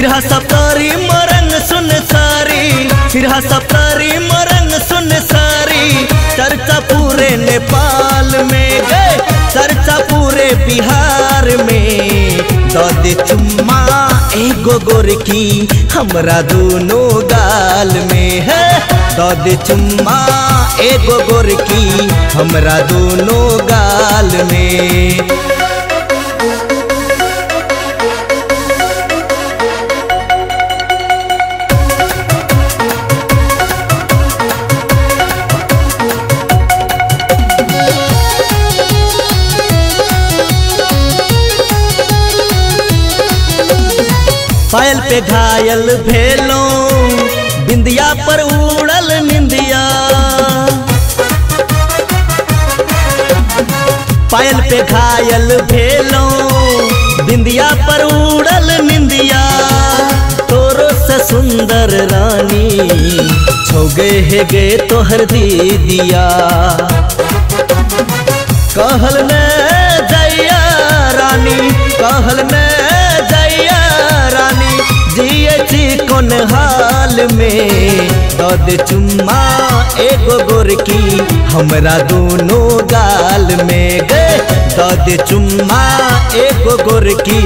सिरहा सप्तारी मरंग सुन सारी, सिरहा सप्तारी मरंग सुन सारी। चर्चा पूरे नेपाल में गए, चर्चा पूरे बिहार में। दे चुम्मा एगो गोरकी हमरा दोनों गाल में है। दे चुम्मा एगो गोरकी हमरा दोनों गाल में। पायल पे घायल भेलो, बिंदिया पर उड़ल निंदिया। पायल पे घायल भेलो, बिंदिया पर उड़ल निंदिया। तोरो से सुंदर रानी छोगे है गे तोहर दीदिया। कहल न जैया रानी, कहल न जैया रानी। जिए छी कौन हाल में। दे चुम्मा एगो गोरकी हमरा दोनों गाल में गे। दे चुम्मा एगो गोरकी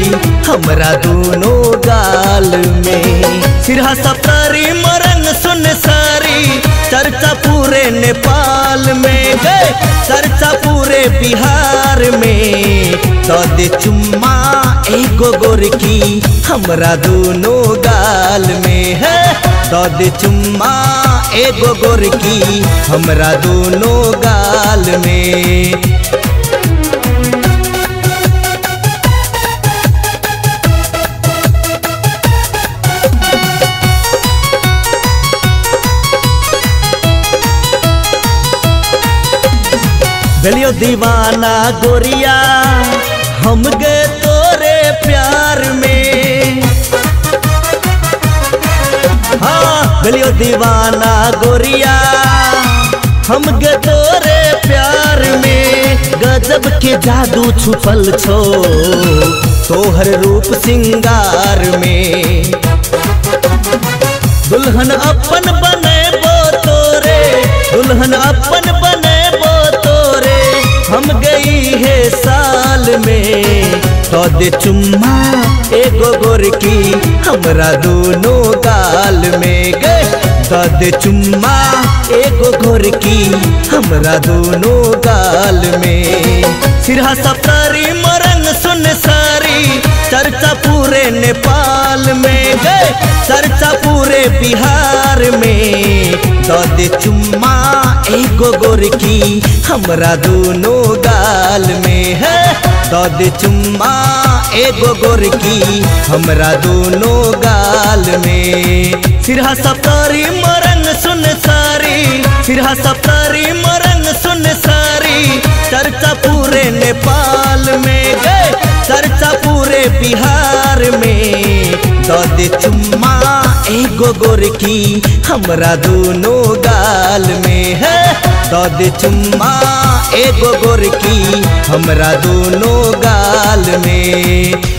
हमरा दोनों गाल में। सिरहा सप्तारी मरंग सुन सारी। चर्चा पूरे नेपाल में गए, चर्चा पूरे बिहार में। दे चुम्मा एगो गोरकी हमरा दोनों गाल में है। दे चुम्मा एगो गोरकी हमरा दोनों गाल में। भेलियो दीवाना गोरिया हम गे तोरे प्यार में। हाँ भेलियो दीवाना गोरिया हम गे तोरे प्यार में। गजब के जादू छुपल छो तोहर रूप सिंगार में। दुल्हन अपन बनेबो तोरे, दुल्हन अपन बनेबो तोरे। हम गई है साल में। दे चुम्मा एगो गोरकी हमरा दोनों गाल में गए। दे चुम्मा एगो गोरकी हमरा दोनों गाल में। सिरहा सप्तारी मरंग सुन सारी। चर्चा पूरे नेपाल में गए, चर्चा पूरे बिहार में। दे चुम्मा एगो गोरकी हमरा दोनों गाल में है। दे चुम्मा एगो गोरकी हमरा दोनों गाल में। सिरहा सप्तारी मरंग सुन सारी, सिरहा सप्तारी मरंग सुन सारी। चर्चा पूरे नेपाल में गए, चर्चा पूरे बिहार में। दे चुम्मा एगो गोरकी हमरा दोनों गाल में है। दे चुम्मा एगो गोरकी हमरा दोनों गाल में।